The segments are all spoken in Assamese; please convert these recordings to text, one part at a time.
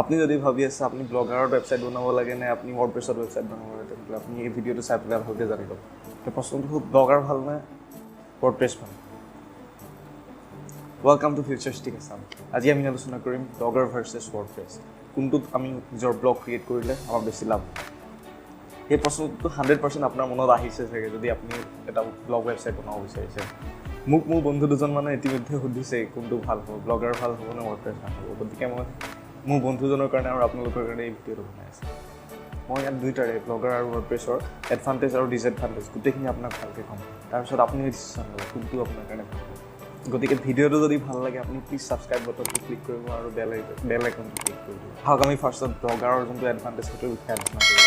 আপনি যদি ভাবি আছে আপনি ব্লগাৰৰ ৱেবছাইট বনাব লাগে নে আপুনি WordPress-ৰ ৱেবছাইট বনাব লাগে তেন্তে আপুনি এই ভিডিঅ'টো চাই পেলাই ভালকৈ জানিব তো প্ৰশ্নটো হ'ল ব্লগাৰ ভাল নে WordPress ভাল ৱেলকাম টু ফিউচাৰিষ্টিক আছাম আজি আমি আলোচনা কৰিম ব্লগাৰ ভাৰ্চেছ WordPress কোনটোত আমি নিজৰ ব্লগ ক্ৰিয়েট কৰিলে আমাৰ বেছি লাভ এই প্ৰশ্নটো 100% আপোনাৰ মনত আহিছে চাগে যদি আপুনি এটা ব্লগ ৱেবছাইট বনাব বিচাৰিছে মোক মোৰ বন্ধু দুজন মানে ইতিমধ্যে সুধিছে কোনটো ভাল হ'ব ব্লগাৰ ভাল হ'ব নে WordPress ভাল হ'ব গতিকে মই মোৰ বন্ধুজনৰ কাৰণে আৰু আপোনালোকৰ কাৰণে এই ভিডিঅ'টো বনাই আছোঁ মই ইয়াত দুইটাৰে ব্লগাৰ আৰু WordPress-ৰ এডভান্টেজ আৰু ডিছএডভান্টেজ গোটেইখিনি আপোনাক ভালকৈ ক'ম তাৰপিছত আপুনি ডিচিশ্যন ল'ব কোনটো আপোনাৰ কাৰণে ভাল হ'ব গতিকে ভিডিঅ'টো যদি ভাল লাগে আপুনি প্লিজ ছাবস্ক্ৰাইব বাটনটো ক্লিক কৰিব আৰু বেল আইকনটো ক্লিক কৰিব আহক আমি ফাৰ্ষ্টত ব্লগাৰৰ যোনটো এডভান্টেজ সেইটোৰ বিষয়ে আলোচনা কৰিম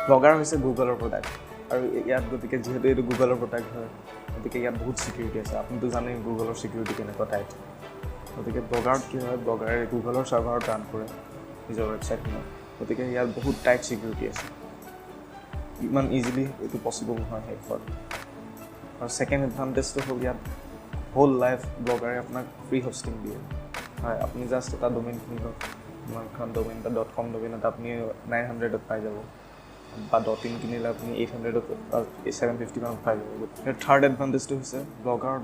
ব্লগাৰ হৈছে গুগলৰ প্ৰডাক্ট আৰু ইয়াত গতিকে যিহেতু এইটো গুগলৰ প্ৰডাক্ট হয় গতিকে ইয়াত বহুত ছিকিউৰিটি আছে আপুনিতো জানেই গুগলৰ ছিকিউৰিটি কেনেকুৱা টাইট গতিকে ব্লগাৰত কি হয় ব্লগাৰে গুগলৰ ছাৰ্ভাৰত ৰান কৰে নিজৰ ৱেবছাইটখনত গতিকে ইয়াত বহুত টাইট ছিকিউৰিটি আছে ইমান ইজিলি এইটো পচিবল নহয় শেষত আৰু ছেকেণ্ড এডভান্টেজটো হ'ল ইয়াত হোল লাইফ ব্লগাৰে আপোনাক ফ্ৰী হোষ্টিং দিয়ে হয় আপুনি জাষ্ট এটা ডমেইন কিনিব এখন ডমেইন এটা .com ডমেইন এটা আপুনি 900ত পাই যাব বা .in কিনিলে আপুনি 800ত 750 মানত পাই যাব থাৰ্ড এডভান্টেজটো হৈছে ব্লগাৰ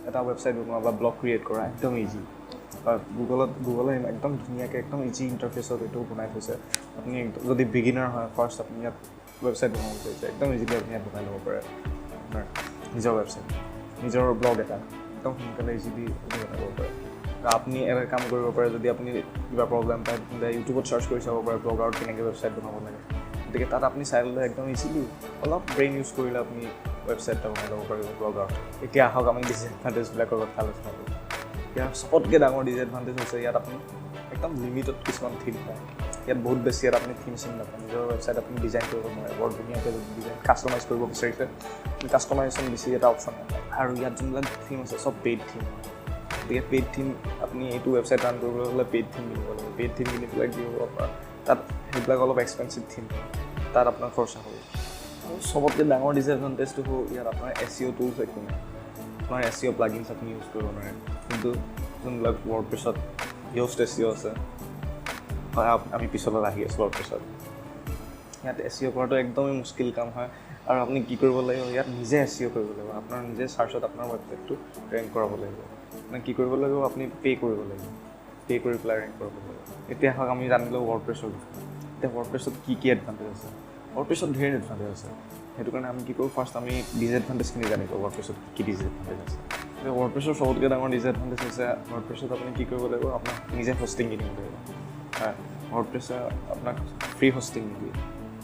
এটা ৱেবছাইট বনোৱা বা ব্লগ ক্ৰিয়েট কৰা একদম ইজি বা গুগলে একদম ধুনীয়াকৈ একদম ইজি ইণ্টাৰফেচত এইটো বনাই থৈছে আপুনি যদি বিগিনাৰ হয় ফাৰ্ষ্ট আপুনি ইয়াত ৱেবছাইট বনাব বিচাৰিছে একদম ইজিলি আপুনি ইয়াত বনাই ল'ব পাৰে আপোনাৰ নিজৰ ৱেবছাইট নিজৰ ব্লগ এটা একদম সোনকালে ইজিলি বনাব পাৰে আপুনি এটা কাম কৰিব পাৰে যদি আপুনি কিবা প্ৰব্লেম পায় তেন্তে ইউটিউবত চাৰ্চ কৰি চাব পাৰে ব্লগাৰত কেনেকৈ ৱেবছাইট বনাব লাগে গতিকে তাত আপুনি চাই ল'লে একদম ইজিলি অলপ ব্ৰেইন ইউজ কৰিলে আপুনি ৱেবছাইট এটা বনাই ল'ব পাৰিব ব্লগাৰত এতিয়া আহক আমি ডিছএডভান্টেজবিলাকৰ কথা আলোচনা কৰোঁ ইয়াৰ চবতকৈ ডাঙৰ ডিছএডভান্টেজ হৈছে ইয়াত আপুনি একদম লিমিটত কিছুমান থিম পায় ইয়াত বহুত বেছি ইয়াত আপুনি থিম চিম নাপায় নিজৰ ৱেবছাইট আপুনি ডিজাইন কৰিব নোৱাৰে বৰ ধুনীয়াকৈ যদি ডিজাইন কাষ্টমাইজ কৰিব বিচাৰিছে কাষ্টমাইজেশ্যন বেছি এটা অপশ্যন নাপায় আৰু ইয়াত যোনবিলাক থিম আছে চব পেইড থিম গতিকে পেইড থিম আপুনি এইটো ৱেবছাইট ৰান কৰিবলৈ হ'লে পেইড থিম কিনিব লাগিব পেইড থিম কিনি পেলাই দিব আপোনাৰ তাত সেইবিলাক অলপ এক্সপেঞ্চিভ থিম তাত আপোনাৰ খৰচা হ'ব আৰু চবতকৈ ডাঙৰ ডিছএডভান্টেজটো হ'ল ইয়াত আপোনাৰ SEO টুলছ একো নাই আপোনাৰ SEO প্লাগিনছ আপুনি ইউজ কৰিব নোৱাৰে কিন্তু যোনবিলাক WordPress-ত ইউজ SEO আছে হয় আমি পিছলৈ আহি আছোঁ WordPress-ত ইয়াত SEO কৰাটো একদমেই মুস্কিল কাম হয় আৰু আপুনি কি কৰিব লাগিব ইয়াত নিজে SEO কৰিব লাগিব আপোনাৰ নিজে চাৰ্চত আপোনাৰ ৱেবছাইটটো ৰেংক কৰাব লাগিব মানে কি কৰিব লাগিব আপুনি পে' কৰিব লাগিব পে' কৰি পেলাই ৰেংক কৰাব লাগিব এতিয়া হওক আমি জানিলোঁ WordPress-ৰ বিষয়ে এতিয়া WordPress-ত কি এডভান্টেজ আছে WordPress-ত ধেৰ এডভান্টেজ আছে সেইটো কাৰণে আমি কি কৰোঁ ফাৰ্ষ্ট আমি ডিছএডভান্টেজখিনি জানিব WordPress-ত কি ডিছএডভান্টেজ আছে এতিয়া WordPress-ৰ চবতকৈ ডাঙৰ ডিছএডভান্টেজ হৈছে WordPress-ত আপুনি কি কৰিব লাগিব আপোনাক নিজে হোষ্টিং কিনিব লাগিব হয় WordPress-এ আপোনাক ফ্ৰী হোষ্টিং নিদিয়ে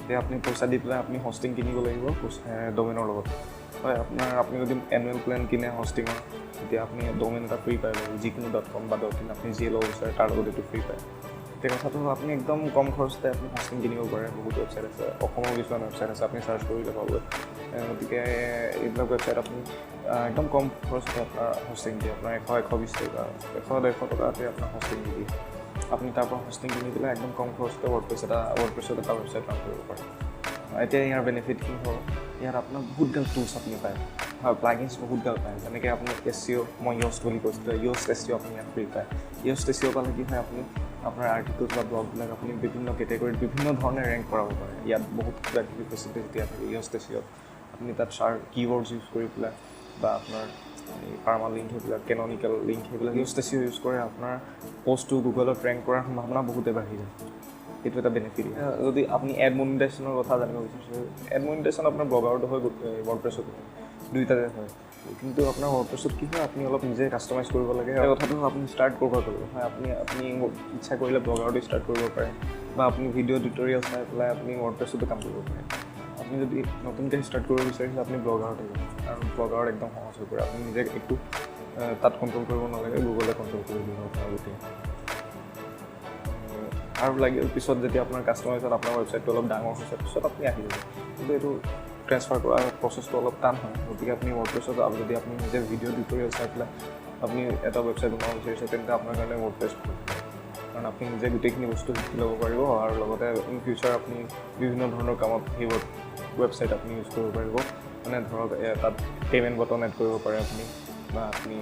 এতিয়া আপুনি পইচা দি পেলাই আপুনি হোষ্টিং কিনিব লাগিব ডমেইনৰ লগত হয় আপুনি যদি এনুৱেল প্লেন কিনে হোষ্টিঙৰ তেতিয়া আপুনি ডমেইন এটা ফ্ৰী পাই যাব যিকোনো .com বা .in আপুনি যিয়ে ল'ব বিচাৰে তাৰ লগত এইটো ফ্ৰী পায় এতিয়া কথাটো হ'ল আপুনি একদম কম খৰচতে আপুনি হোষ্টিং কিনিব পাৰে বহুত ৱেবছাইট আছে অসমৰ কিছুমান ৱেবছাইট আছে আপুনি চাৰ্চ কৰিলে পাব গতিকে এইবিলাক ৱেবছাইট আপুনি একদম কম খৰচতে আপোনাৰ হোষ্টিং দিয়ে আপোনাৰ 120 টকা 100-150 টকাতে আপোনাৰ হোষ্টিং দি দিয়ে আপুনি তাৰ পৰা হোষ্টিং কিনি পেলাই একদম কম খৰচতে WordPress-ত এটা ৱেবছাইট ৰান কৰিব পাৰে এতিয়া ইয়াৰ বেনিফিট কি হ'ব ইয়াত আপোনাৰ বহুত গাল টুলছ আপুনি পায় হয় প্লাগিনছ বহুত গাল পায় যেনেকৈ আপুনি SEO মই ইউজ বুলি কৈছিলোঁ ইউজ SEO আপুনি ইয়াত ফ্ৰী পায় ইউজ SEO পালে কি হয় আপুনি আপোনাৰ আৰ্টিকলছ বা ব্লগবিলাক আপুনি বিভিন্ন কেটেগৰীত বিভিন্ন ধৰণে ৰেংক কৰাব পাৰে ইয়াত বহুত কিবা কিবি ফেচিলিটি থাকে ইউজ SEOত আপুনি তাত কীৱৰ্ডছ ইউজ কৰি পেলাই বা আপোনাৰ পাৰ্মা লিংক সেইবিলাক কেননিকেল লিংক সেইবিলাক ইউজ SEO ইউজ কৰে আপোনাৰ পষ্টটো গুগলত ৰেংক কৰাৰ সম্ভাৱনা বহুতে বাঢ়ি যায় সেইটো এটা বেনিফিট যদি আপুনি এড মনিটাইজেশ্যনৰ কথা জানিব বিচাৰিছে এড মনিটাইজেশ্যন আপোনাৰ ব্লগাৰতো হয় WordPress-ত দুইটাতে হয় কিন্তু আপোনাৰ WordPress-ত কি হয় আপুনি অলপ নিজে কাষ্টমাইজ কৰিব লাগে আৰু কথাটো আপুনি ষ্টাৰ্ট কৰিব পাৰিব হয় আপুনি ইচ্ছা কৰিলে ব্লগাৰটো ষ্টাৰ্ট কৰিব পাৰে বা আপুনি ভিডিঅ' টিউটৰিয়েল চাই পেলাই আপুনি WordPress-তো কাম কৰিব পাৰে আপুনি যদি নতুনকৈ ষ্টাৰ্ট কৰিব বিচাৰিছে আপুনি ব্লগাৰত আহিব আৰু ব্লগাৰত একদম সহজ হৈ পৰে আপুনি নিজে একো তাত কণ্ট্ৰল কৰিব নালাগে গুগলে কণ্ট্ৰল কৰি দিব আপোনাৰ গোটেই আৰু লাগিল পিছত যেতিয়া আপোনাৰ কাষ্টমাইজত আপোনাৰ ৱেবছাইটটো অলপ ডাঙৰ হৈছে পিছত আপুনি আহি যাব কিন্তু এইটো ট্ৰেন্সফাৰ কৰাৰ প্ৰচেছটো অলপ টান হয় গতিকে আপুনি WordPress-ত যদি আপুনি নিজে ভিডিঅ' টিউটৰিয়েল চাই পেলাই আপুনি এটা ৱেবছাইট বনাব বিচাৰিছে তেন্তে আপোনাৰ কাৰণে WordPress কাৰণ আপুনি নিজে গোটেইখিনি বস্তু শিকি ল'ব পাৰিব আৰু লগতে ইন ফিউচাৰ আপুনি বিভিন্ন ধৰণৰ কামত সেই ৱেবছাইট আপুনি ইউজ কৰিব পাৰিব মানে ধৰক তাত পে'মেণ্ট বটন এড কৰিব পাৰে আপুনি বা আপুনি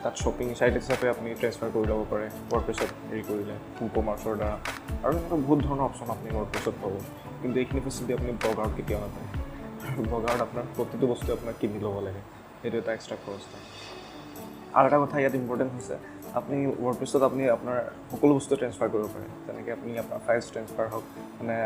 তাত শ্বপিং ছাইট হিচাপে আপুনি ট্ৰেন্সফাৰ কৰি ল'ব পাৰে WordPress-ত হেৰি কৰিলে ই-কমাৰ্চৰ দ্বাৰা আৰু এনেকুৱা বহুত ধৰণৰ অপশ্যন আপুনি WordPress-ত পাব কিন্তু এইখিনি ফেচিলিটি আপুনি ব্লগাৰত কেতিয়াও নাপায় আৰু ব্লগাৰত আপোনাৰ প্ৰতিটো বস্তু আপোনাক কিনি ল'ব লাগে সেইটো এটা এক্সট্ৰা খৰচ থাকে আৰু এটা কথা ইয়াত ইম্পৰ্টেণ্ট হৈছে আপুনি WordPress-ত আপুনি আপোনাৰ সকলো বস্তু ট্ৰেন্সফাৰ কৰিব পাৰে যেনেকৈ আপুনি আপোনাৰ ফাইলছ ট্ৰেন্সফাৰ হওক মানে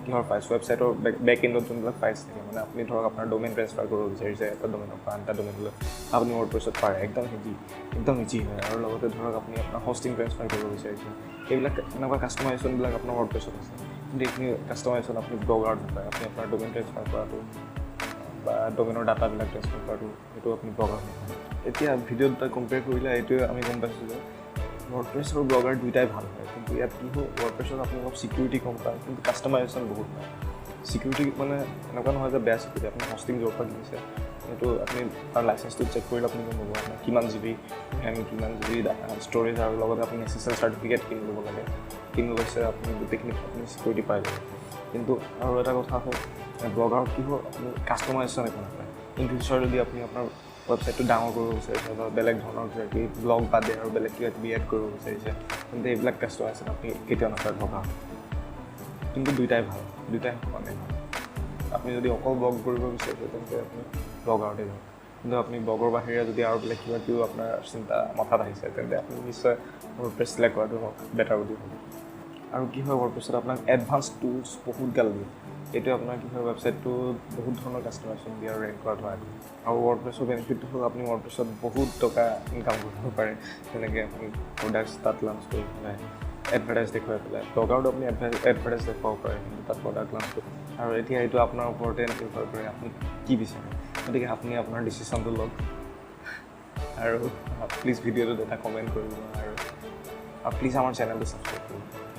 কিহৰ ফাইলছ ৱেবছাইটৰ বেক এণ্ডত যোনবিলাক ফাইলছ থাকে মানে আপুনি ধৰক আপোনাৰ ডোমেইন ট্ৰেন্সফাৰ কৰিব বিচাৰিছে এটা ডোমেইনৰ পৰা আন এটা ডোমেইনলৈ আপুনি WordPress-ত পাৰে একদম ইজি হয় আৰু লগতে ধৰক আপুনি আপোনাৰ হোষ্টিং ট্ৰেন্সফাৰ কৰিব বিচাৰিছে এইবিলাক এনেকুৱা কাষ্টমাইজেশ্যনবিলাক আপোনাৰ WordPress-ত আছে কিন্তু এইখিনি কাষ্টমাইজেশ্যন আপুনি ব্লগাৰত নাপায় আপুনি আপোনাৰ ডোমেইন ট্ৰেন্সফাৰ কৰাটো বা ডোমেইনৰ ডাটাবিলাক ট্ৰেন্সফাৰ কৰাটো সেইটো আপুনি ব্লগাৰত নাপায় এতিয়া ভিডিঅ' দুটা কম্পেয়াৰ কৰিলে এইটোৱে আমি গম পাইছোঁ যে WordPress আৰু ব্লগাৰ দুইটাই ভাল হয় কিন্তু ইয়াত কি হয় WordPress-ত আপুনি অলপ চিকিউৰিটি কম পায় কিন্তু কাষ্টমাইজেশ্যন বহুত পায় চিকিউৰিটি মানে এনেকুৱা নহয় যে বেয়া চিকিউৰিটি আপুনি হোষ্টিং য'ৰ পৰা কিনিছে সেইটো আপুনি তাৰ লাইচেঞ্চটো চেক কৰিলে আপুনি গম পাব আপোনাৰ কিমান GB ৰেম কিমান GB ষ্ট'ৰেজ আৰু লগতে আপুনি SSL চাৰ্টিফিকেট কিনি ল'ব লাগে কিনি লৈছে আপুনি গোটেইখিনি আপুনি চিকিউৰিটি পাই যাব কিন্তু আৰু এটা কথা হ'ল ব্লগাৰত কি হয় আপুনি কাষ্টমাইজেশ্যন একো নাপায় ইন ফিউচাৰ যদি আপুনি আপোনাৰ ৱেবছাইটটো ডাঙৰ কৰিব বিচাৰিছে বা বেলেগ ধৰণৰ কিবাকিবি ব্লগ বাদে আৰু বেলেগ কিবাকিবি এড কৰিব বিচাৰিছে তেন্তে এইবিলাক কাষ্টমাইজেশ্যন আপুনি কেতিয়াও নাপায় ব্লগাৰত কিন্তু দুইটাই ভাল দুইটাই সমানে ভাল আপুনি যদি অকল ব্লগ কৰিব বিচাৰিছে তেন্তে আপুনি ব্লগাৰতে যাওক কিন্তু আপুনি ব্লগৰ বাহিৰে যদি আৰু বেলেগ কিবাকিবি আপোনাৰ চিন্তা মাথাত আহিছে তেন্তে আপুনি নিশ্চয় WordPress চিলেক্ট কৰাটো হওক বেটাৰ বুলি ভাবোঁ আৰু কি হয় WordPress-ত আপোনাক এডভান্স টুলছ বহুত গাল দিয়ে এইটোৱে আপোনাৰ কি হয় ৱেবছাইটটো বহুত ধৰণৰ কাষ্টমাইজেশ্যন দিয়ে আৰু ৰেংক কৰাত সহায় কৰে আৰু WordPress-ৰ বেনিফিটটো হ'ল আপুনি WordPress-ত বহুত টকা ইনকাম কৰিব পাৰে যেনেকৈ আপুনি প্ৰডাক্টছ তাত লঞ্চ কৰি পেলাই এডভাৰটাইজ দেখুৱাই পেলাই ব্লগাৰতো আপুনি এডভাৰটাইজ দেখুৱাব পাৰে কিন্তু তাত প্ৰডাক্ট লঞ্চ কৰি আৰু এতিয়া এইটো আপোনাৰ ওপৰতে নিৰ্ভৰ কৰে আপুনি কি বিচাৰে গতিকে আপুনি আপোনাৰ ডিচিশ্যনটো লওক আৰু প্লিজ ভিডিঅ'টোত এটা কমেণ্ট কৰিব আৰু প্লিজ আমাৰ চেনেলটো ছাবস্ক্ৰাইব কৰিব